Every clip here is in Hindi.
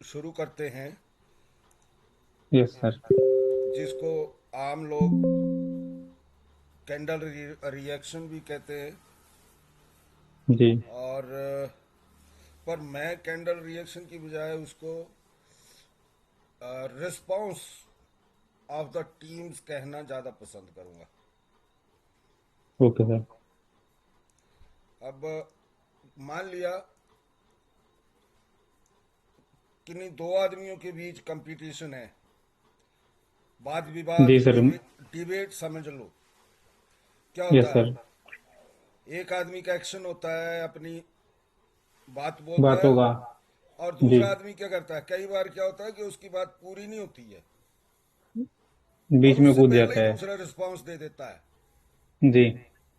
शुरू करते हैं, यस सर। जिसको आम लोग कैंडल रिएक्शन भी कहते हैं। जी। और पर मैं कैंडल रिएक्शन की बजाय उसको रिस्पॉन्स ऑफ द टीम्स कहना ज़्यादा पसंद करूँगा। Okay sir. अब मान लिया किन्हीं दो आदमियों के बीच कंपटीशन है, वाद विवाद, जी सर। डिबेट समझ लो। क्या यस होता है, सर। एक आदमी का एक्शन होता है, अपनी बात बोलता है, बातों का। और जी। दूसरा आदमी क्या करता है, कई बार क्या होता है कि उसकी बात पूरी नहीं होती है बीच और में उससे कूद पहले ही जाता है। दूसरा रिस्पॉन्स दे देता है। जी।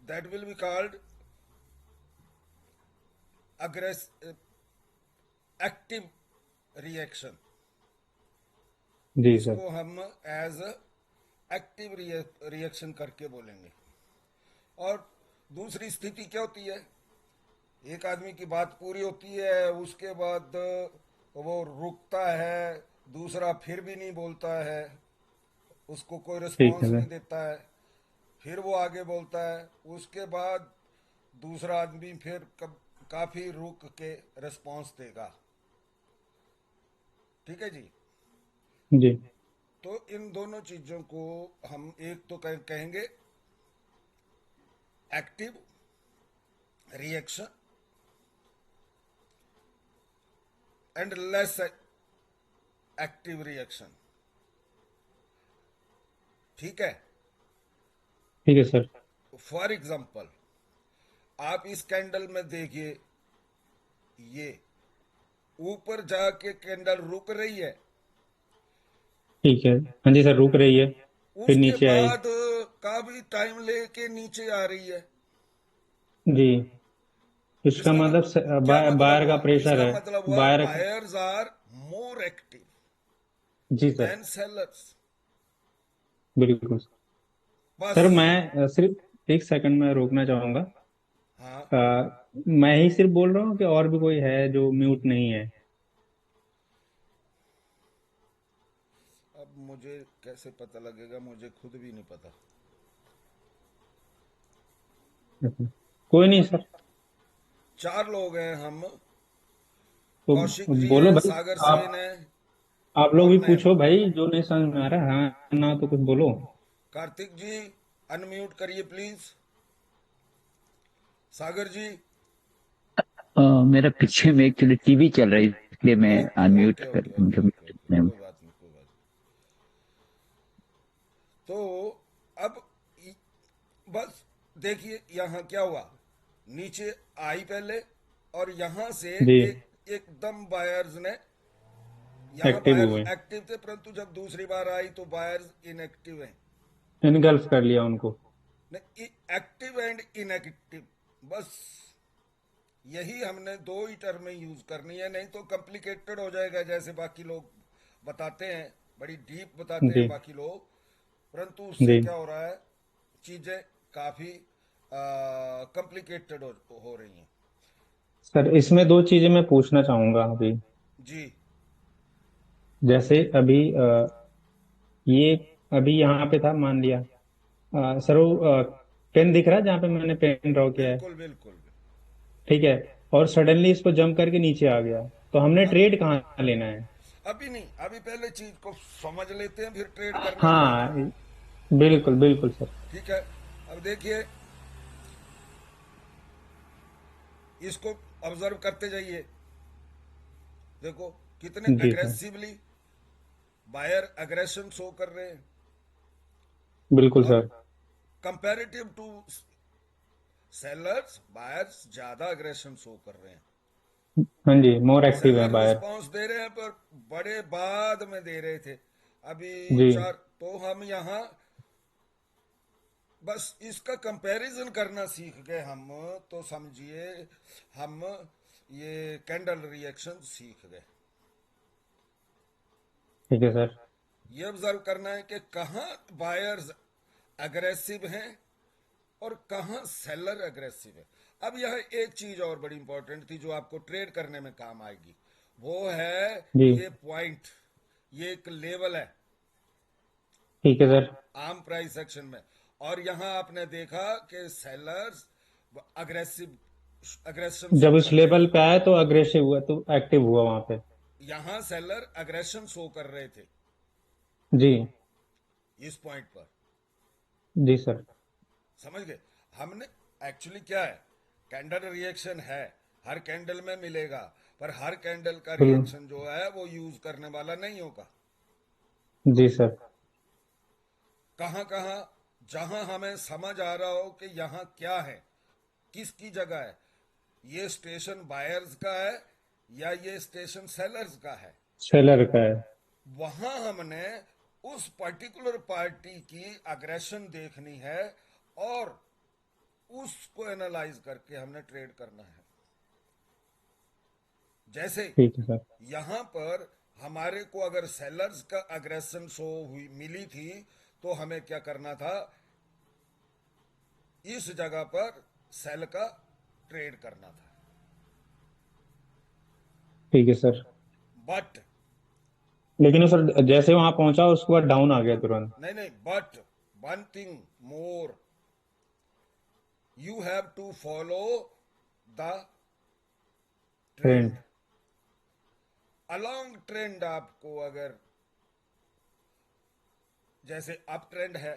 That will be called aggressive reaction. जी सर। इसको हम एज एक्टिव रिएक्शन करके बोलेंगे। और दूसरी स्थिति क्या होती है, एक आदमी की बात पूरी होती है, उसके बाद वो रुकता है, दूसरा फिर भी नहीं बोलता है, उसको कोई ठीक है रिस्पॉन्स सर। नहीं देता है, फिर वो आगे बोलता है, उसके बाद दूसरा आदमी फिर काफी रुक के रिस्पॉन्स देगा। ठीक है जी। जी। तो इन दोनों चीजों को हम एक तो कहेंगे active reaction and less active reaction. ठीक है। ठीक है सर। फॉर एग्जाम्पल, आप इस कैंडल में देखिए, ये ऊपर जाके कैंडल रुक रही है, ठीक है। हाँ जी सर, रुक रही है। फिर उसके नीचे आई। बाद काफी टाइम लेके नीचे आ रही है। जी। इसका इसका मतलब क्या मतलब बायर का हुआ, प्रेशर इसका है। मतलब हुआ buyer. Buyers are more active जी सर। Then sellers. बिल्कुल। सर बस। मैं सिर्फ एक सेकंड में रोकना चाहूंगा। हाँ। अ, मैं ही सिर्फ बोल रहा हूँ कि और भी कोई है जो म्यूट नहीं है? अब मुझे कैसे पता लगेगा, मुझे खुद भी नहीं पता। कोई नहीं सर। चार लोग हैं हम, तो कौशिक जी बोलो हैं, भाई। सागर सेन आप है, आप लोग और भी मैं हूँ। पूछो भाई, जो नहीं समझ में आ रहा है हाँ ना तो कुछ बोलो। कार्तिक जी अनम्यूट करिए प्लीज। सागर जी। मेरा पीछे में एक्चुअली टीवी चल रही है, इसलिए मैं ओके अनम्यूट ओके कर ओके ओके मतलब ओके म्यूट ओके, में हूँ। कोई बात नहीं, कोई बात नहीं। तो अब बस देखिए यहाँ क्या हुआ, नीचे आई पहले, और यहाँ से जी। एकदम बायर्स ने, यहाँ एक्टिव बायर्स हुए। एक्टिव थे, परंतु जब दूसरी बार आई तो बायर्स इनएक्टिव हैं। इनगल्फ कर लिया उनको। नहीं, एक्टिव एंड इनएक्टिव, बस यही हमने दो ही टर्म में यूज करनी है, नहीं तो कॉम्प्लिकेटेड हो जाएगा, जैसे बाकी लोग बताते हैं, बड़ी डीप बताते हैं जी। बाकी लोग, परंतु उससे जी। क्या हो रहा है, चीजें काफी कॉम्प्लिकेटेड हो रही हैं। सर इसमें दो चीजें मैं पूछना चाहूंगा अभी। जी। जैसे अभी ये अभी यहाँ पे था मान लिया। सर वो पेन दिख रहा है जहाँ पे मैंने पेन ड्रॉ किया है। बिल्कुल बिल्कुल। ठीक है। और सडनली इसको जंप करके नीचे आ गया, तो हमने हाँ, ट्रेड कहाँ लेना है? अभी नहीं, अभी पहले चीज को समझ लेते हैं, फिर ट्रेड करना नहीं है। हाँ। बिल्कुल बिल्कुल सर। ठीक है। अब देखिए, इसको ऑब्जर्व करते जाइए। देखो कितने जी sir. Aggressively buyer aggression show कर रहे हैं, बिल्कुल और sir. Comparative to sellers buyers ज्यादा अग्रेशन शो कर रहे हैं। हाँ जी, मोर एक्टिव है सेलर बायर। रिस्पांस दे रहे हैं, पर बड़े बाद में दे रहे थे, अभी जी। चार। तो हम यहाँ बस इसका कंपैरिजन करना सीख गए हम, तो समझिए हम ये कैंडल रिएक्शन सीख गए। ठीक है सर। ये ऑब्जर्व करना है कि कहाँ बायर्स अग्रेसिव हैं और कहाँ सेलर अग्रेसिव है। अब यह एक चीज और बड़ी इंपॉर्टेंट थी जो आपको ट्रेड करने में काम आएगी, वो है जी ये पॉइंट, ये एक लेवल है ठीक है सर। आम प्राइस एक्शन में। और यहां आपने देखा कि सेलर्स अग्रेसिव अग्रेशन शो जब उस कर रहे लेवल थे। पे आया तो अग्रेसिव हुआ, तो एक्टिव हुआ वहां पे। यहां सेलर अग्रेशन शो कर रहे थे जी इस पॉइंट पर। जी सर। समझ गए? हमने एक्चुअली क्या है, कैंडल रिएक्शन है, हर कैंडल में मिलेगा, पर हर कैंडल का बिल्कुल। रिएक्शन जो है वो यूज करने वाला नहीं होगा। जी सर। कहां कहां जहां हमें समझ आ रहा हो कि यहां क्या है, किसकी जगह है, ये स्टेशन बायर्स का है या ये स्टेशन सेलर्स का है, सेलर का है। वहां हमने उस पर्टिकुलर पार्टी की अग्रेशन देखनी है और उसको एनालाइज करके हमने ट्रेड करना है। जैसे ठीक है सर। यहां पर हमारे को अगर सेलर्स का अग्रेशन शो हुई मिली थी तो हमें क्या करना था, इस जगह पर सेल का ट्रेड करना था। ठीक है सर। बट लेकिन वो सर जैसे वहां पहुंचा उसके बाद डाउन आ गया तुरंत। नहीं नहीं, but one thing more, you have to follow the trend. Trend. Along trend आपको अगर जैसे अप ट्रेंड है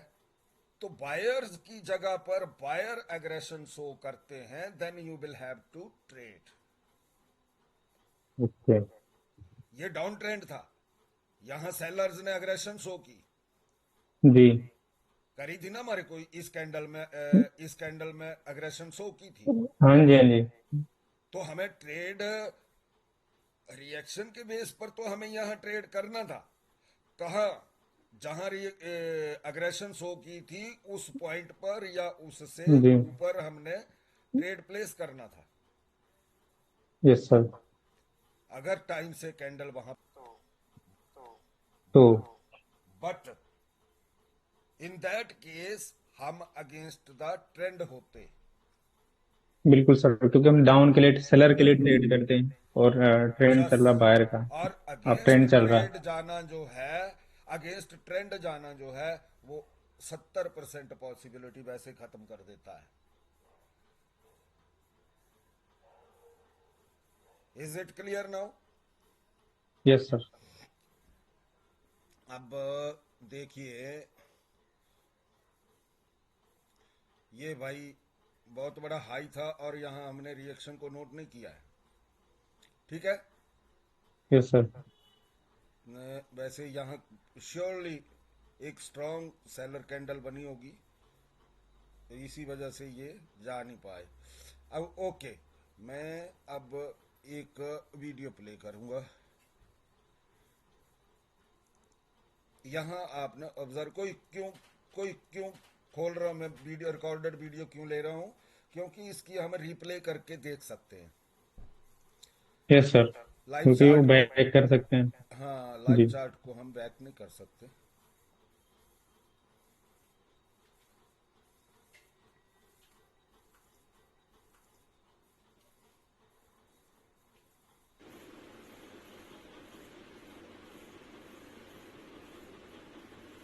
तो बायर्स की जगह पर बायर एग्रेशन शो करते हैं, then you will have to trade. Okay. ये डाउन ट्रेंड था, यहां सेलर्स ने अग्रेशन शो की, जी करी थी ना हमारे को इस कैंडल में अग्रेशन शो की थी। हाँ जी हाँ जी। तो हमें ट्रेड रिएक्शन के बेस पर तो हमें यहां ट्रेड करना था। कहा, जहां अग्रेशन शो की थी उस पॉइंट पर या उससे जी ऊपर हमने ट्रेड प्लेस करना था, यस सर। अगर टाइम से कैंडल वहां। तो बट इन दैट केस हम अगेंस्ट द ट्रेंड होते। बिल्कुल सर, क्योंकि हम डाउन के लिए, सेलर के लिए ट्रेड करते हैं और ट्रेंड यस, चल रहा बायर का। और अब अगेंस्ट ट्रेंड चल रहा ट्रेड है। जाना जो है, अगेंस्ट ट्रेंड जाना जो है वो 70% पॉसिबिलिटी वैसे खत्म कर देता है। Is it clear now? Yes sir. अब देखिए, ये भाई बहुत बड़ा हाई था और यहां हमने रिएक्शन को नोट नहीं किया है, ठीक है। Yes sir. वैसे यहाँ श्योरली एक स्ट्रॉन्ग सेलर कैंडल बनी होगी, तो इसी वजह से ये जा नहीं पाए। अब ओके, मैं अब एक वीडियो प्ले करूंगा। यहाँ आपने ऑब्जर्व, कोई क्यों खोल रहा हूं मैं वीडियो, रिकॉर्डेड वीडियो क्यों ले रहा हूं, क्योंकि इसकी हम रिप्ले करके देख सकते हैं यस सर, लाइव क्योंकि वो चार्ट को। बैक कर सकते हैं। हाँ, लाइव जी चार्ट को हम बैक नहीं कर सकते।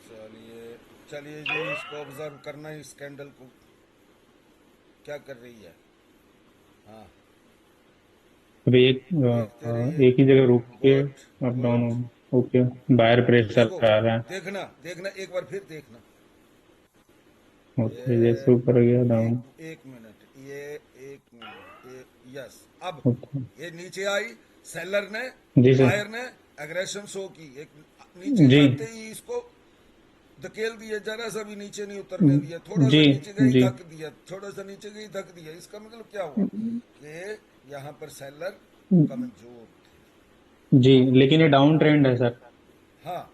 चलिए चलिए जी, इसको ऑब्जर्व करना है, इस कैंडल को क्या कर रही है। हाँ, अभी देखते रहिए। एक ही जगह रुक के गुड, अप डाउन गुड। हो। ओके। बायर प्रेशर देखो, आ रहा है। देखना देखना एक बार फिर देखना। ओके, जैसे ये ऊपर गया डाउन। एक मिनट, ये एक मिनट, यस। अब ओके। ये नीचे आई, सेलर ने, जी सर। बायर ने एग्रेशन शो की, एक नीचे जी आते ही इसको धकेल दिया, जरा सा भी नीचे नहीं उतरने दिया, थोड़ा जी सा नीचे गई जी धक दिया, थोड़ा सा नीचे गई धक दिया। इसका मतलब क्या हुआ कि यहाँ पर सेलर कमजोर थे। जी, लेकिन ये डाउन ट्रेंड है सर। हाँ,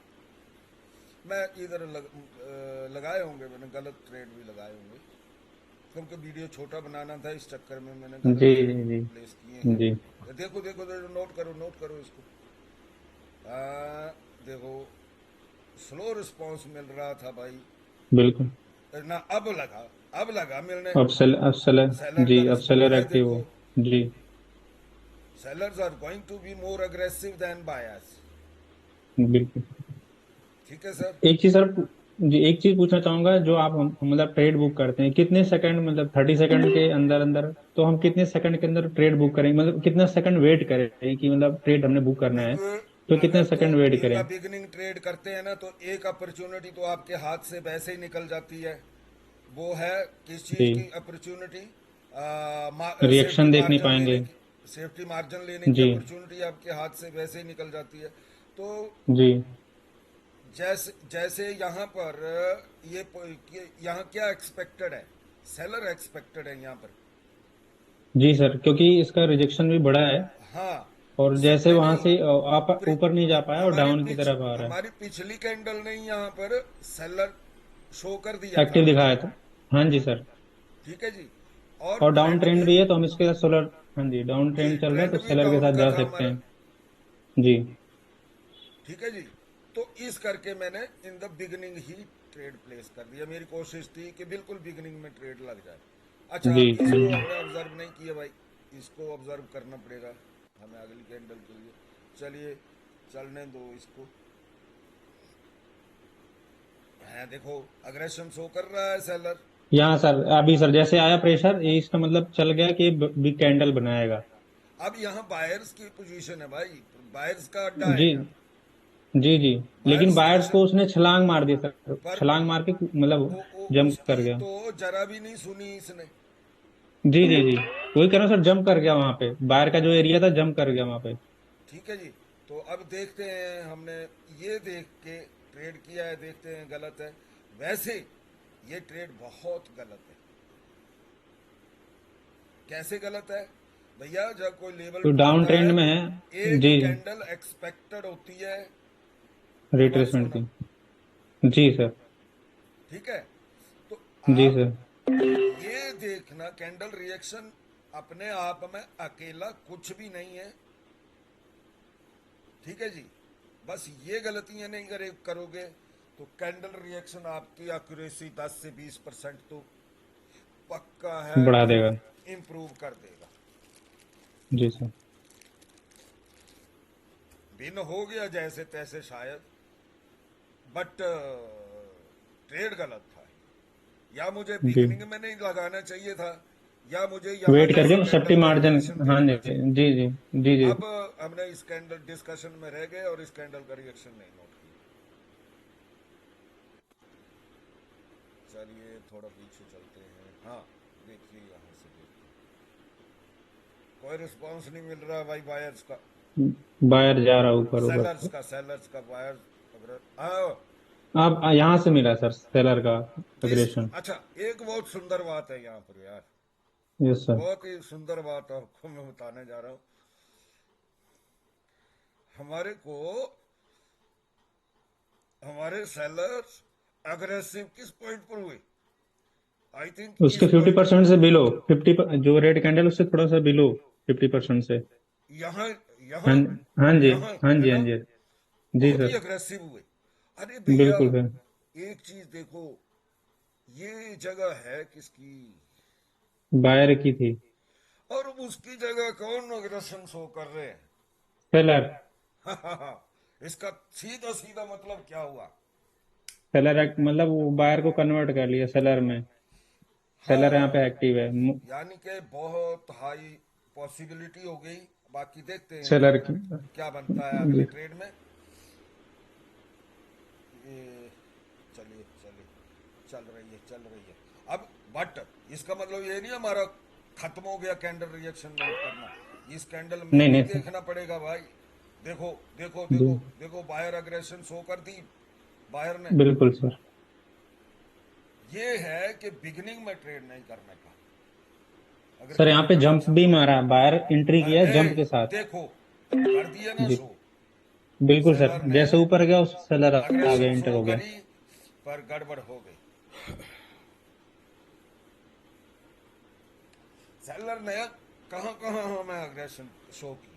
मैं इधर लगाए होंगे, मैंने गलत ट्रेड भी लगाए होंगे, क्योंकि वीडियो छोटा बनाना था, इस चक्कर में मैंने गलत जी ट्रेड जी जी प्लेस किए हैं। जी। देखो देखो देखो, नोट करो इसको। देखो, स्लो रिस्पांस मिल रहा था भाई बिल्कुल। ना, अब लगा मिलने। अब सेलर। सेलर जी का अब सेलर रिस्पॉन्स है एक्टिव देखो, हो। जी sellers are going to be more aggressive than buyers. बिल्कुल। ठीक है सर। एक चीज सर, जी एक चीज पूछना चाहूंगा, जो आप मतलब ट्रेड बुक करते हैं कितने सेकंड, मतलब 30 सेकंड के अंदर अंदर, तो हम कितने सेकंड के अंदर ट्रेड बुक करें, मतलब कितना सेकंड वेट करें कि मतलब ट्रेड हमने बुक करना है, अब तो कितने अगर तो सेकंड वेट इन करें? द बिगनिंग ट्रेड करते हैं ना, तो एक अपॉर्चुनिटी तो आपके हाथ से वैसे ही निकल जाती है। वो है किस चीज की जी, अपॉर्चुनिटी? सेफ्टी रिएक्शन देख नहीं मार्जिन लेने पाएंगे। की। सेफ्टी मार्जिन लेने की जी अपॉर्चुनिटी आपके हाथ से वैसे ही निकल जाती है। तो जी जैसे जैसे यहाँ पर यहाँ क्या एक्सपेक्टेड है? सेलर एक्सपेक्टेड है यहाँ पर। जी सर, क्योंकि इसका रिजेक्शन भी बड़ा है, हाँ। और जैसे नहीं वहां नहीं, से आप ऊपर नहीं जा पाया और डाउन की तरफ आ रहा है। हमारी पिछली कैंडल ने यहाँ पर सेलर शो कर दिया था एक्टिव हमें। दिखाया था। हाँ जी सर। ठीक है जी। और और डाउन ट्रेंड ट्रेंड भी, भी है, तो हम इसके साथ सोलर, हाँ जी डाउन जी ट्रेंड चल रहा है ट्रेंड तो भी सेलर के डाउन साथ कर जा रहा सकते हमारा। हैं। जी ठीक है जी। तो इस करके मैंने in the beginning he trade place कर दिया। मेरी कोशिश थी कि बिल्कुल बिगनिंग में ट्रेड लग जाए। अच्छा, जी इसको हमने ऑब्जर्व नहीं किया भाई, इसको ऑब्जर्व करना पड़ेगा हमें अगली कैंडल के लिए। चलिए चलने दो इसको। है देखो, अग्रेशन शो कर रहा है सेलर। यहाँ सर अभी सर जैसे आया प्रेशर, ये इसका मतलब चल गया कि बिग कैंडल बनाएगा। अब यहाँ बायर्स की पोजीशन है भाई, बायर्स का अड्डा है जी यहाँ। जी जी। लेकिन बायर्स बायर्स स्टेशन को उसने छलांग मार दी सर, पर छलांग मार के मतलब जंप कर उसकी गया। तो जरा भी नहीं सुनी इसने। जी जी जी, वही कह रहा हूँ सर, जंप कर गया वहां पे, बायर का जो एरिया था जंप कर गया वहां पे। ठीक है जी। तो अब देखते हैं, हमने ये देख के ट्रेड किया है, देखते हैं गलत है। वैसे ये ट्रेड बहुत गलत है। कैसे गलत है भैया? जब कोई लेवल तो डाउन टूटता ट्रेंड है में तो है। एक जी जी, कैंडल एक्सपेक्टेड होती है रिवर्स रिट्रेसमेंट होना। की। जी सर। ठीक है। तो जी आप सर। ये देखना, कैंडल रिएक्शन अपने आप में अकेला कुछ भी नहीं है। ठीक है जी। बस ये गलतियां नहीं करोगे तो कैंडल रिएक्शन आपकी एक्यूरेसी 10 से 20% तो पक्का है बढ़ा कि देगा। इम्प्रूव कर देगा। जी सर। भिन्न हो गया जैसे तैसे शायद, बट ट्रेड गलत था। या मुझे जी, बिगिनिंग में नहीं लगाना चाहिए था, या मुझे यहाँ वेट जैसे करके सेफ्टी कैंडल का मार्जिन। रिएक्शन हाँ देखना जी चाहिए। जी जी जी जी। अब हमने इस कैंडल डिस्कशन में रह गए और इस कैंडल का रिएक्शन नहीं नोट किया। चलिए थोड़ा पीछे चलते हैं। हाँ, देखिए यहाँ से देखिए, कोई रिस्पांस नहीं मिल रहा भाई बायर्स का। बायर जा रहा ऊपर ऊपर। सेलर्स का बायर्स। हाँ। अब यहाँ से मिला सर सेलर का अग्रेशन। अच्छा, एक बहुत सुंदर बात है यहाँ पर यार, यस सर। बहुत ही सुंदर बात आपको मैं बताने जा रहा हूँ। हमारे को हमारे सेलर्स अग्रेसिव किस पॉइंट पर हुए? आई थिंक उसके इस 50% पॉइंट, से बिलो, 50 जो रेड कैंडल उससे थोड़ा सा बिलो 50% से। यहाँ हाँ यहाँ हाँ जी यहाँ हाँ है जी हाँ ना, जी। जी बहुत ही सर। अग्रेसिव हुए। अरे भैया, बिल्कुल सर। एक चीज देखो, ये जगह है किसकी? बायर की थी। और उसकी जगह कौन अग्रेशन शो कर रहे हैं? सेलर। इसका सीधा सीधा मतलब क्या हुआ? सेलर मतलब वो बायर को कन्वर्ट कर लिया सेलर में। सेलर यहाँ पे हाँ, एक्टिव है। यानी कि बहुत हाई पॉसिबिलिटी हो गई। बाकी देखते हैं सेलर की। क्या बनता है अगले जी ट्रेड में। ये चलिए चलिए, चल रही है अब। बट इसका मतलब ये नहीं हमारा खत्म हो गया कैंडल रिएक्शन नोट करना। इस कैंडल में नहीं भी नहीं सर। देखना पड़ेगा भाई। देखो देखो जी देखो देखो, बायर अग्रेशन शो कर दी बायर ने। बिल्कुल सर। ये है कि बिगिनिंग में ट्रेड नहीं करने का। अगर सर यहाँ ट्रेड पे करना जंप भी मारा, बायर एंट्री किया है जंप के साथ। देखो, कर दिया ना जी शो। बिल्कुल सर, सेलर ने जैसे ऊपर गया उस सेलर आ गया, अग्रेशन एंटर शो हो गया। करी, पर गड़बड़ हो गई। सेलर ने कहां कहां हमें अग्रेशन शो की,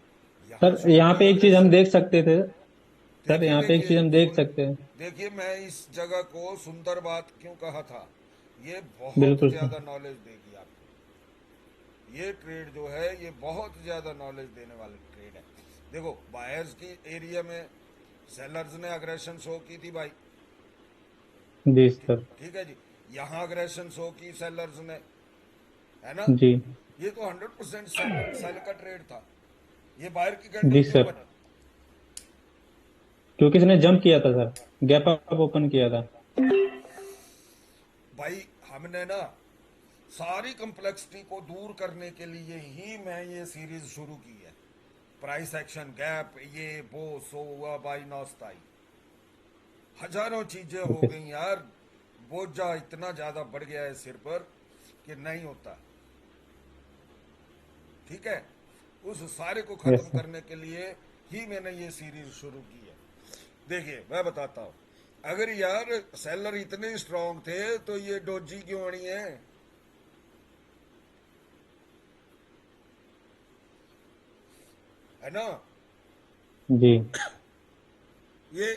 यहां सर शो यहाँ की पे एक चीज हम अग्रेशन। देख सकते थे। सर देखिए यहाँ पे एक देखिए चीज हम देख सुन, सकते हैं। देखिए मैं इस जगह को सुंदर बात क्यों कहा था, ये बहुत बिल्कुल सर। ज्यादा नॉलेज देगी आपको। ये ट्रेड जो है ये बहुत ज़्यादा नॉलेज देने वाला ट्रेड है। देखो बायर्स की एरिया में सेलर्स ने अग्रेशन शो की थी भाई, जी ठीक सर। ठीक है जी। यहाँ अग्रेशन शो की सेलर्स ने, है ना। जी। ये तो 100% सेल का ट्रेड था। ये बायर की जी कैंडल क्यों सर, बनी? क्योंकि इसने जंप किया था सर, गैप अप ओपन किया था। भाई हमने ना सारी कम्प्लेक्सिटी को दूर करने के लिए ही मैं ये सीरीज शुरू की है। प्राइस एक्शन गैप, ये वो सो हुआ बाई नौस्ताई, हजारों चीजें हो ओके। गई यार। बोझा इतना ज्यादा बढ़ गया है सिर पर कि नहीं होता। ठीक है, उस सारे को यस खत्म सर। करने के लिए ही मैंने ये सीरीज शुरू की है। देखिए मैं बताता हूँ, अगर यार सेलर इतने स्ट्रांग थे तो ये डोजी क्यों बनी है ना। जी। ये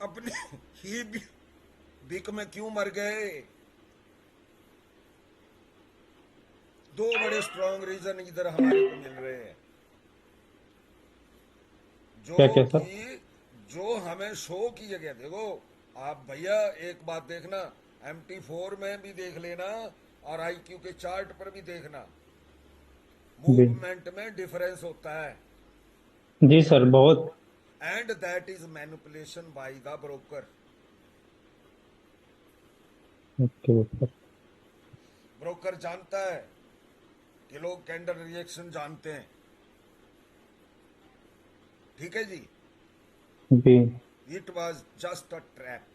अपनी ही बिक में क्यों मर गए? दो बड़े स्ट्रांग रीजन इधर हमारे को मिल रहे हैं, जो क्या क्या सर? कि जो हमें शो किए गए। देखो आप भैया एक बात देखना, MT4 में भी देख लेना और IQ के चार्ट पर भी देखना, जी। मूवमेंट में डिफरेंस होता है। जी सर, बहुत। And that is manipulation by the broker. Okay sir. Broker जानता है कि लोग कैंडल रिएक्शन जानते हैं, ठीक है जी। जी। It was just a trap,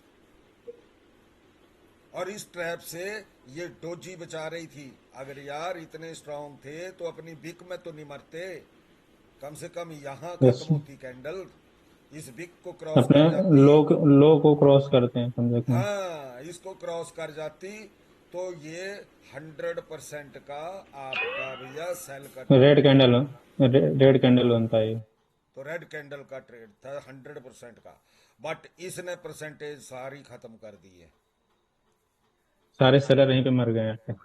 और इस ट्रैप से ये डोजी बचा रही थी। अगर यार इतने स्ट्रांग थे तो अपनी बिक में तो नहीं मरते, कम से कम यहाँ यस। खत्म होती कैंडल, इस बिक को क्रॉस अपने कर जाती। लो को क्रॉस करते हैं कम से कम। हाँ, इसको क्रॉस कर जाती तो ये 100% का आपका भैया सेल का ट्रेड रेड था। कैंडल, रेड कैंडल बनता है ये। तो रेड कैंडल का ट्रेड था 100% का, बट इसने परसेंटेज सारी खत्म कर दी है। सारे सेलर यहीं पे मर गए हैं।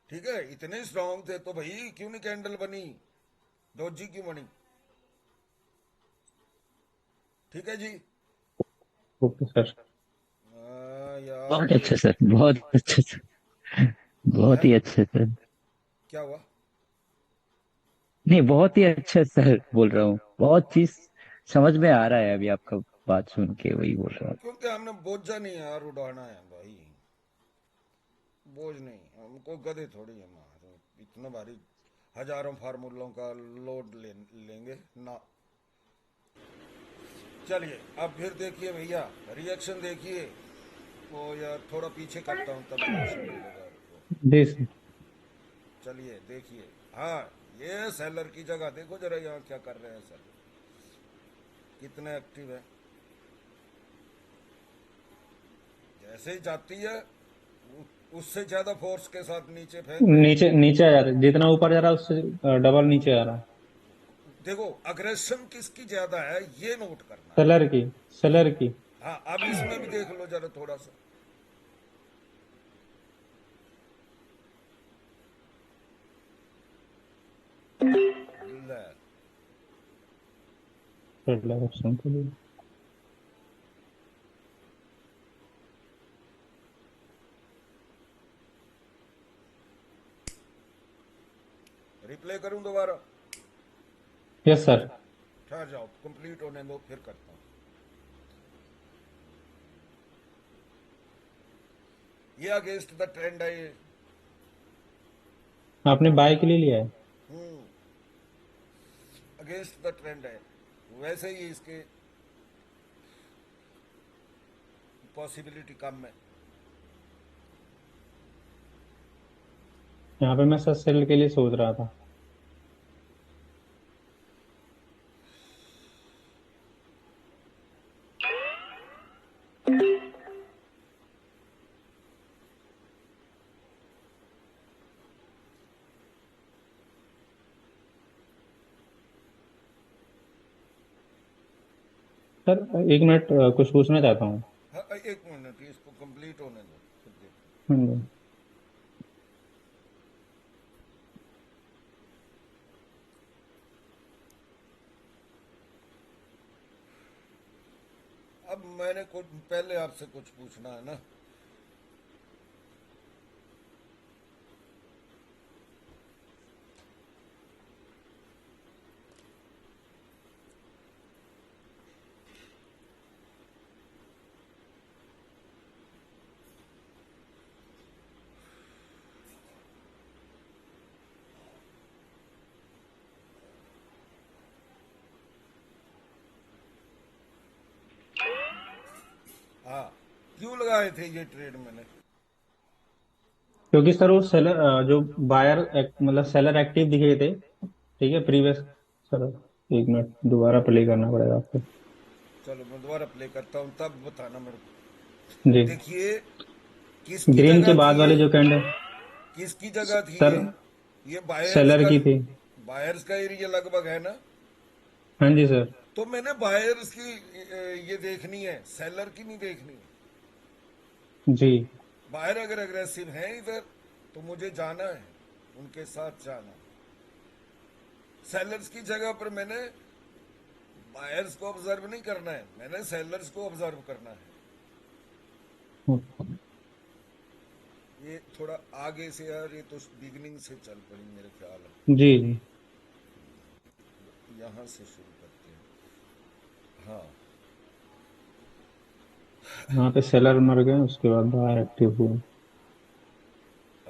ठीक है, इतने स्ट्रांग थे तो भाई क्यों नहीं कैंडल बनी, डोजी क्यों बनी? ठीक है जी। Okay sir. यार बहुत ये अच्छा सर, बहुत अच्छा सर, बहुत है, ही अच्छा सर। क्या हुआ? नहीं, बहुत ही अच्छा सर बोल रहा हूँ, बहुत चीज समझ में आ रहा है अभी आपका बात सुन के, वही बोल रहा हूँ। क्योंकि हमने बोझा नहीं यार उड़ाना है भाई, बोझ नहीं, हमको गधे थोड़ी है मार इतना भारी हजारों फार्मूलों का लोड लेंगे ना। चलिए अब फिर देखिए भैया, रिएक्शन देखिए। वो यार थोड़ा पीछे करता हूँ तब रिएक्शन मिलेगा आपको। जी सर। चलिए देखिए, हाँ, ये सेलर की जगह देखो जरा, यहाँ क्या कर रहे हैं सेलर, कितने एक्टिव है। जैसे ही जाती है उससे ज्यादा फोर्स के साथ नीचे फेंक रहे हैं। नीचे नीचे आ जा रहा है, जितना ऊपर जा रहा है उससे डबल नीचे आ रहा है। देखो अग्रेशन किसकी ज्यादा है ये नोट करना है। सेलर की। सेलर की। हाँ, अब इसमें भी देख लो जरा थोड़ा सा। ले, सेलर ऑप्शन के लिए। रिप्ले करूं दोबारा? Yes sir. ठहर जाओ, कंप्लीट होने दो फिर करता हूं। ये अगेंस्ट द ट्रेंड है ये। आपने बाय के लिए लिया है? हम्म, अगेंस्ट द ट्रेंड है। वैसे ही इसके पॉसिबिलिटी कम है। यहाँ पे मैं सर सेल के लिए सोच रहा था। सर एक मिनट, कुछ पूछना चाहता हूँ। हाँ, एक मिनट, इसको कंप्लीट होने दो फिर देखो। हम्म। अब मैंने कुछ पहले आपसे कुछ पूछना है ना। हाँ, क्यों लगाए थे ये ट्रेड मैंने? क्योंकि सर वो सेलर जो बायर मतलब सेलर एक्टिव दिखे थे, ठीक है प्रीवियस। सर एक मिनट दोबारा प्ले करना पड़ेगा आपको। चलो मैं दोबारा प्ले करता हूँ, तब बताना मेरे जी। को। देखिए, किसकी ग्रीन के जगह बाद थी ये? वाली जो कैंडल। किसकी जगह थी सर ये बायर्स सेलर का। की थी। बायर्स का एरिया लगभग है ना। हाँ जी सर। तो मैंने बायर्स की ये देखनी है, सेलर की नहीं देखनी है। जी। बायर अगर अग्रेसिव हैं इधर तो मुझे जाना है, उनके साथ जाना। सेलर्स की जगह पर मैंने बायर्स को ऑब्जर्व नहीं करना है, मैंने सेलर्स को ऑब्जर्व करना है। ये थोड़ा आगे से यार, ये तो बिगिनिंग से चल पड़ी मेरे ख्याल है। जी जी। यहाँ से शुरू करते हैं। हाँ, यहाँ पे सेलर मर गए, उसके बाद बायर एक्टिव हुए।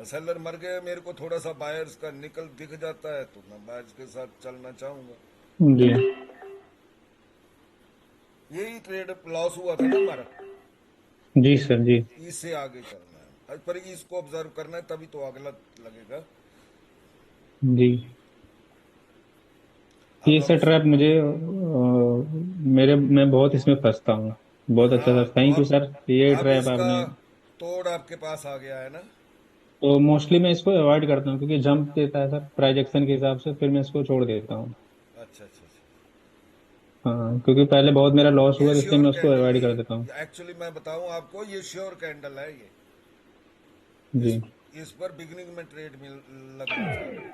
सेलर मर गए, मेरे को थोड़ा सा बायर्स का निकल दिख जाता है तो मैं बायर्स के साथ चलना चाहूंगा। जी। यही ट्रेड लॉस हुआ था ना हमारा। जी सर जी। इससे आगे चलना है, पर इसको ऑब्जर्व करना है, तभी तो अगला लगेगा। जी। अब ये हम। सब ट्रैप मुझे मेरे मैं बहुत इसमें फंसता हूँ। बहुत अच्छा हाँ, सर, तो थैंक यू सर, ये अब ट्रैप इसका आपने। तोड़ आपके पास आ गया है ना। तो मोस्टली मैं इसको अवॉइड करता हूँ क्योंकि जंप देता है सर प्राइजेक्शन के हिसाब से, फिर मैं इसको छोड़ देता हूँ। अच्छा अच्छा अच्छा। हाँ क्योंकि पहले बहुत मेरा लॉस ये हुआ, तो इसलिए श्योर मैं उसको कैंडल अवॉइड ही, कर देता हूँ। एक्चुअली मैं बताऊं आपको, ये श्योर कैंडल है ये। जी। इस इस पर बिगनिंग में ट्रेड मिल लगना चाहिए।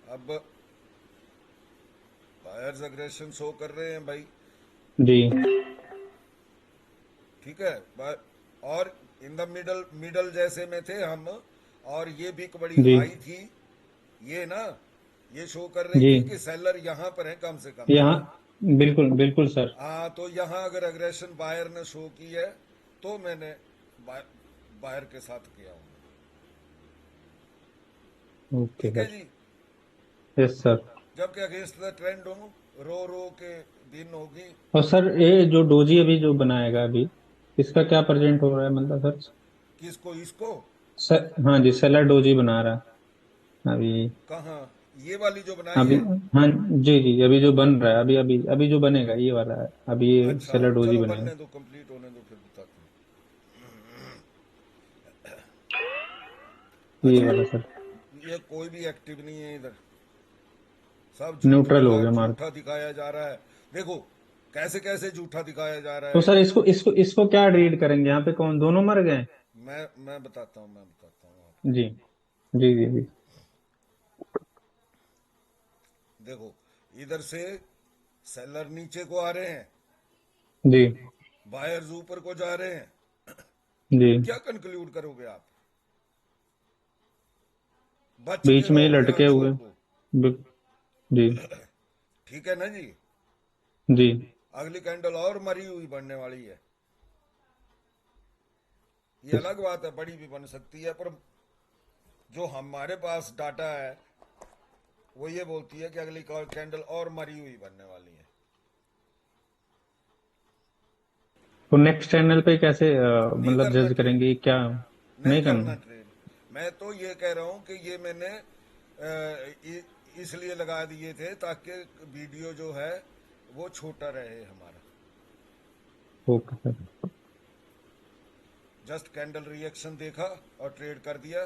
अब बायर्स अग्रेशन शो कर रहे हैं भाई। जी। ठीक है, और इन द मिडल, मिडल जैसे में थे हम, और ये भी बड़ी जी। हाई थी ये ना। ये शो कर रही जी। थी कि सेलर यहाँ पर है कम से कम, है यहाँ ना। बिल्कुल बिल्कुल सर। हाँ, तो यहाँ अगर अग्रेशन बायर ने शो की है तो मैंने बायर के साथ किया हूँ। ओके ठीक है सर। जी। Yes sir. जबकि अगेंस्ट द ट्रेंड हूँ, रो रो के दिन होगी। और सर ये जो डोजी अभी जो बनाएगा अभी, इसका क्या प्रेजेंट हो रहा है मतलब सर? किसको, इसको? हाँ जी, सेलर डोजी बना रहा है अभी। कहाँ? ये वाली जो बनाई अभी है? हाँ जी जी, अभी जो बन रहा है, अभी अभी अभी जो बनेगा ये वाला है, अभी ये अच्छा, सेलर डोजी चलो बनेगा। बनने दो, कंप्लीट होने दो, फिर बताते हैं। ये अच्छा, वाला सर। ये कोई भी एक्टिव नहीं है इधर, सब न्यूट्रल हो गया मार्क। झूठा दिखाया जा रहा है। देखो कैसे कैसे झूठा दिखाया जा रहा तो है। सर इसको इसको इसको क्या रीड करेंगे, यहाँ पे कौन दोनों मर गए? मैं बताता हूँ आपको। जी जी जी जी। देखो, इधर से सेलर नीचे को आ रहे हैं, जी बायर्स ऊपर को जा रहे हैं। जी। क्या कंक्लूड करोगे आप? बच के बीच में ही रहो या लटके छोड़ हुए। दो? बि- जी ठीक है ना जी। जी। अगली कैंडल और मरी हुई बनने वाली है। ये अलग बात है, बड़ी भी बन सकती है, पर जो हमारे पास डाटा है वो ये बोलती है कि अगली कैंडल और मरी हुई बनने वाली है। तो नेक्स्ट चैनल पे कैसे नहीं मतलब करना जज ट्रेड, करेंगे क्या? नहीं नहीं करना करना। ट्रेड। मैं तो ये कह रहा हूं कि ये मैंने इसलिए लगा दिए थे ताकि वीडियो जो है वो छोटा रहे हमारा। Okay sir. Just candle reaction देखा और ट्रेड कर दिया।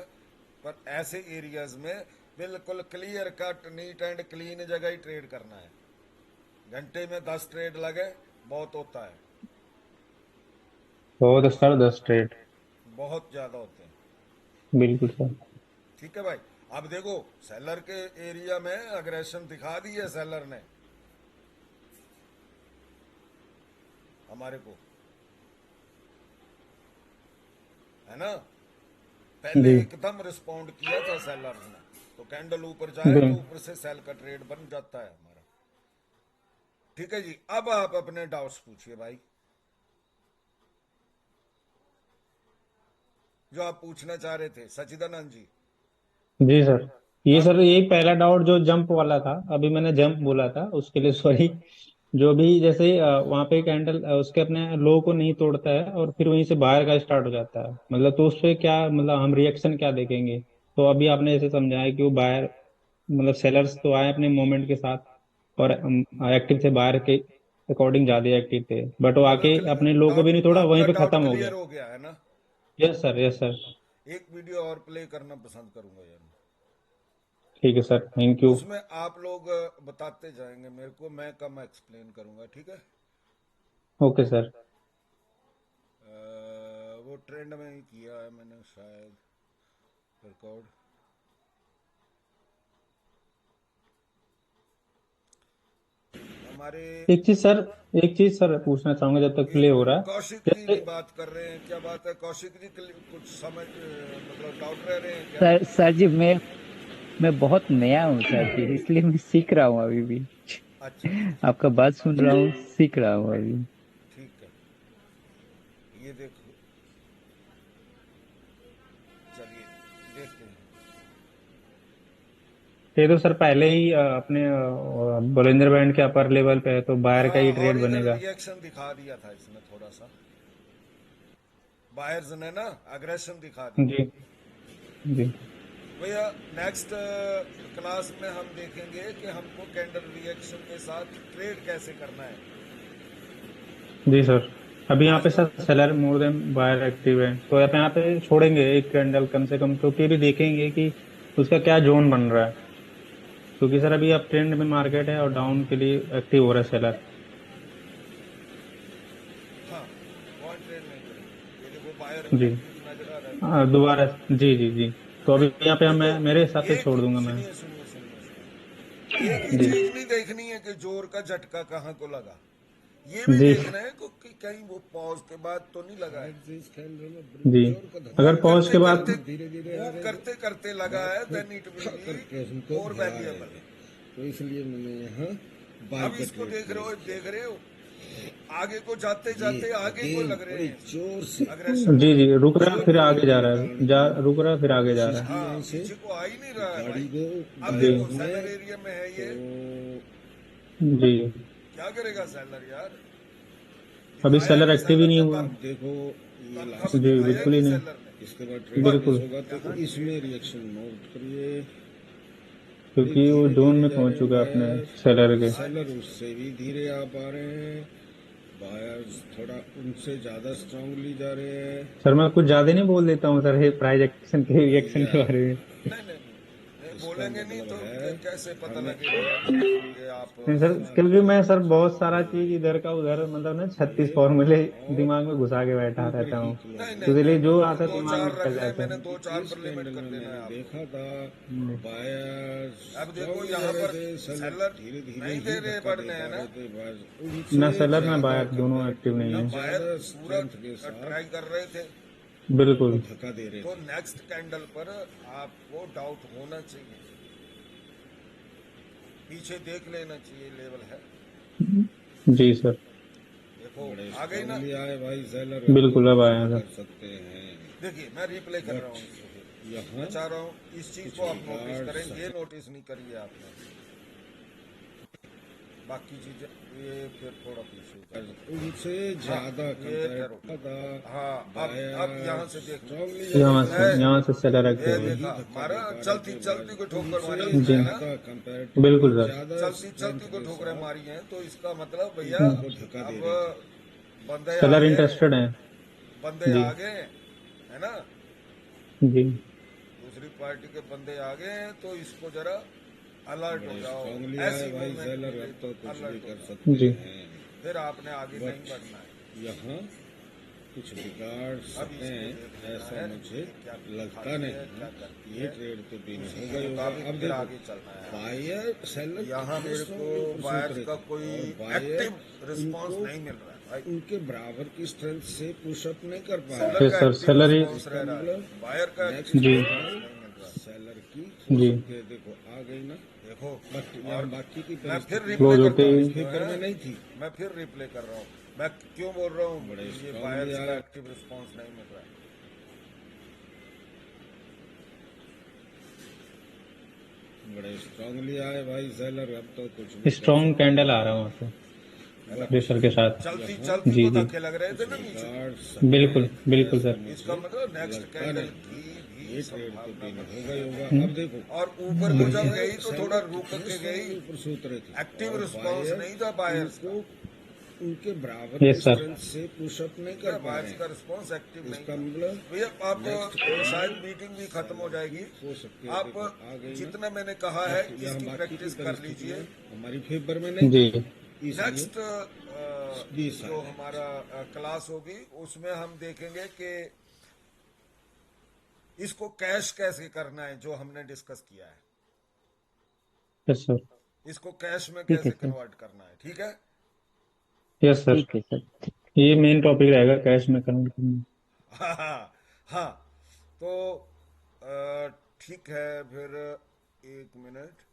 पर ऐसे एरियाज में बिल्कुल clear cut, neat and clean जगह ही ट्रेड करना है। घंटे में 10 ट्रेड लगे बहुत होता है, बहुत सर 10 ट्रेड। बहुत ज्यादा होते हैं। बिल्कुल सर। ठीक है भाई। अब देखो, सेलर के एरिया में अग्रेशन दिखा दी है सेलर ने। हमारे को, है ना। पहले जी एकदम रिस्पॉन्ड किया था सेलर्स ने, तो कैंडल ऊपर जाए जी तो ऊपर से सेल का ट्रेड बन जाता है हमारा। ठीक है जी, अब आप अपने डाउट्स पूछिए भाई, जो आप पूछना चाह रहे थे सचिदानंद जी। जी सर। ये आप सर यही पहला डाउट जो जंप वाला था, अभी मैंने जंप बोला था उसके लिए सॉरी। जो भी जैसे वहां पे कैंडल उसके अपने लो को नहीं तोड़ता है और फिर वहीं से बाहर का स्टार्ट हो जाता है, मतलब तो उस पे क्या मतलब हम रिएक्शन क्या देखेंगे? तो अभी आपने जैसे समझाया कि वो बाहर मतलब सेलर्स तो आए अपने मोमेंट के साथ और एक्टिव थे बाहर के अकॉर्डिंग, ज्यादा एक्टिव थे, बट वो मतलब आके अपने लो को भी नहीं तोड़ा, वहीं आपका पे डाउट खत्म हो गया। क्लियर हो गया है ना। Yes sir, yes sir. एक वीडियो और प्ले करना पसंद करूंगा यार, ठीक है सर, थैंक यू। उसमें आप लोग बताते जाएंगे मेरे को, मैं कम एक्सप्लेन करूंगा, ठीक है। Okay sir. वो ट्रेंड में ही किया है मैंने शायद रिकॉर्ड। हमारे एक चीज सर पूछना चाहूंगा जब तक एक प्ले हो रहा मिनट, है। कौशिक जी जैसे भी बात कर रहे हैं, क्या बात है कौशिक जी? कुछ समझ मतलब डाउट रह रहे हैं क्या? सर जी मैं बहुत नया हूँ सर जी, इसलिए मैं सीख रहा हूँ अभी भी। अच्छा अच्छा अच्छा, आपका बात सुन रहा हूँ, सीख रहा हूँ अभी। ठीक है। ये देखो, चलिए देखते हैं। ये तो सर पहले ही अपने बॉलिंजर बैंड के अपर लेवल पे है, तो बाहर का हाँ, ही और ट्रेड इधर बनेगा। रिएक्शन दिखा दिया था इसने थोड़ा सा, बायर्स ने ना अग्रेशन दिखा दिया। जी जी भैया नेक्स्ट क्लास में हम देखेंगे कि हमको कैंडल रिएक्शन के साथ ट्रेड कैसे करना है। जी सर। अभी यहाँ आज पे तो sir seller more than buyer active है, तो आप यहाँ पे छोड़ेंगे एक कैंडल कम से कम, क्योंकि भी देखेंगे कि उसका क्या जोन बन रहा है, क्योंकि सर अभी अप ट्रेंड में मार्केट है और डाउन के लिए एक्टिव हो रहा है सेलर। हाँ, कौन ट्रेड नहीं करेंगे, ये देखो बायर जी एक्टिव नजर आ रहा है। दोबारा। जी जी जी। तो अभी यहाँ पे देखो, मैं मेरे हिसाब से एक छोड़ दूंगा मैं। सुनिए सुनिए सुनिए सुनिए, एक ही जी चीज नहीं देखनी है कि जोर का झटका कहाँ को लगा, ये भी जी देखना है कि कहीं वो पॉज के बाद तो नहीं लगा है। जी। अगर मूव पॉज करते के बाद। करते मूव करते करते लगा है, then it will be more valuable. तो इसलिए मैंने यहाँ अब इसको देख रहे हो, आगे को जाते जाते आगे को लग रहे बड़ी हैं जोर से अग्रेशन। जी जी, रुक रहा है जोर फिर में आगे जा कैंडल रहा निकालने है, की रुक रहा है फिर आगे जा कोशिश रहा है। की हाँ, यहाँ से। पीछे को आ ही नहीं रहा है गाड़ी भाई। को अब जी देखो घुमाए सेलर एरिया में है ये, तो जी। क्या करेगा सेलर यार? अभी दिखाया सेलर नहीं एक्टिव ही सेलर नहीं ने हुआ। अब देखो ये कंफर्म लास्ट जी दिखाया बिल्कुल ही नहीं नहीं। सेलर ने। इसके बाद ट्रेड बट बिल्कुल। रिवर्स होगा तो इसमें रिएक्शन नोट करिए। बड़ी क्योंकि वो धीरे जोन धीरे में जा पहुंच रहे हैं चुका है अपने बायर, सेलर के। सेलर उससे भी धीरे आ पा रहे हैं, बायर्स थोड़ा उनसे ज्यादा स्ट्रांगली जा रहे हैं। सर मैं कुछ ज्यादा नहीं बोल देता हूँ सर, ये प्राइज एक्शन के रिएक्शन या के बारे में। नहीं, इसका बोलेंगे नहीं मतलब तो है कैसे पता हमें लगेगा यार कि आप नहीं सर, क्योंकि मैं सर बहुत सारा चीज इधर का उधर मतलब ना 36 ये फॉर्मूले और दिमाग में घुसा के बैठा ऊपर रहता ही हूँ, क्लोज नहीं हो नहीं तो गया। इसलिए नहीं जो नहीं, तो आता है दो दिमाग में चार निकल रखने जाता है। मैंने दो चार इस पर लिमिट कैंडल कर में देना है मैंने आपको। देखा था हम्म। बायर अब देखो स्ट्रांगली जा यहाँ रहे पर थे, सेलर सेलर धीरे धीरे नहीं ही दे रहे धक्का दे बढ़ने, है पा ना। रहे थे बायर उनसे ना सेलर ना ज्यादा बायर दोनों एक्टिव नहीं ना कंपैरेटिवली है। बायर ज्यादा पूरा स्ट्रेंथ के ट्राई साथ कर रहे थे, वो बिल्कुल। धक्का दे रहे तो थे। नेक्स्ट कैंडल पर आपको डाउट होना चाहिए, पीछे देख लेना चाहिए लेवल है। जी सर। देखो बड़े आ गई ना। स्ट्रांगली आए भाई सेलर, अब तो बिल्कुल अब कुछ आया भी सर। कर सकते हैं। देखिए मैं रिप्ले कर रहा बट हूँ इसको, यहाँ मैं चाह रहा हूँ इस चीज कुछ को आप नोटिस बिगाड़ करें, ये सके। नोटिस नहीं करिए आपने, बाकी चीजें ये फिर थोड़ा पीछे जाएगा। उनसे हाँ, ज्यादा ये ठहरो। कंपैरेटिव था हाँ, अब यहाँ बायर से देखना। स्ट्रांगली जा रहे थे, यहाँ से सेलर सेलर धीरे एक्टिव ये हो धीरे ही देखा धक्का मारा, दे पा रहे चलती थे चलती को बायर ठोकर मारी उनसे इसने, गया। है जी ना। ज्यादा कंपैरेटिवली बिल्कुल सर। ज्यादा चलती स्ट्रेंथ चलती को के ठोकरें साथ मारी हैं, तो इसका मतलब भैया उनको धक्का दे अब रहे थे। बंदे आ सेलर गए हैं, इंटरेस्टेड है। बंदे जी आ गए हैं, है ना। जी दूसरी पार्टी के बंदे आ गए हैं, तो इसको जरा अलर्ट हो बड़े जाओ, स्ट्रांगली आए ऐसी भाई मूवमेंट सेलर, मिले अब तो तो कुछ भी अलर्ट हो कर जाओ, सकते जी हैं। फिर आपने आगे नहीं बट बढ़ना है। यहाँ कुछ बिगाड़ अब इसको सकें देख लेना ऐसा है मुझे कि क्या लगता खाती है, नहीं। क्या करती ये है, ट्रेड तो बिन उसी हो के गई होगा। मुताबिक अब फिर देखो आगे चलना है। बायर सेलर यहाँ कितने मेरे को स्ट्रांगली पुश बायर्स उतरे का थे कोई और बायर एक्टिव रिस्पांस उनको नहीं मिल रहा है। उनके बराबर की स्ट्रेंथ से पुशअप नहीं कर पा सेलर रहे। यस का सर, एक्टिव सैलरी। रिस्पॉन्स रह रहा है, बायर का नेक्स्ट एक्टिव जी रिस्पॉन्स नहीं मिल रहा। सेलर की हो जी सकती है, देखो आ गई ना, देखो, बट और यहाँ बाकी की मैं फिर परिस्थिति रिप्ले क्लोज करता होते हूँ ही इसको, फेवर में है? नहीं थी। मैं फिर रिप्ले कर रहा हूँ। मैं क्यों बोल रहा हूँ बड़े ये स्ट्रांगली बायर्स का आया, एक्टिव रिस्पॉन्स नहीं मिल रहा है। बड़े स्ट्रांगली आए भाई सेलर, अब तो कुछ नहीं कर स्ट्रॉन्ग सकते। कैंडल आ रहा है वहां से प्रेशर के साथ। चलती यहाँ चलती जी को जी धक्के लग रहे थे ना नीचे। रिगार्ड सकते बिल्कुल हैं, बिल्कुल ऐसा सर। इसका मुझे मतलब नेक्स्ट लगता कैंडल नहीं। की भी ये ट्रेड तो संभावना तीन बनी हो गई है। होगा। अब देखो और ऊपर को जब बायर गई तो सेलर थोड़ा रुक कितने के strongly गई, ऊपर से उतरे थे, एक्टिव और रिस्पॉन्स बायर नहीं था बायर्स का। उनको उनके बराबर यस की सर। स्ट्रेंथ से पुशअप नहीं कर पा बायर्स रहे का हैं। रिस्पॉन्स एक्टिव नहीं इसका था। मतलब भैया आप नेक्स्ट शायद मीटिंग भी खत्म हो जाएगी, हो सकती है, आप देखो आ गई ना, जितना मैंने कहा है बट यहाँ इसकी बाकी की प्रैक्टिस कर लीजिए। परिस्थितियाँ हमारी फेवर में नहीं जी थी, इसलिए नेक्स्ट 20 जो साल है। हमारा क्लास होगी उसमें हम देखेंगे कि इसको कैश कैसे करना है, जो हमने डिस्कस किया है यस सर। इसको कैश में ठीक है कैसे सर। कन्वर्ट करना है। ठीक है। यस सर, ठीक है सर। ये मेन टॉपिक रहेगा कैश में कन्वर्ट करना। हाँ हाँ हाँ। तो ठीक है फिर, एक मिनट।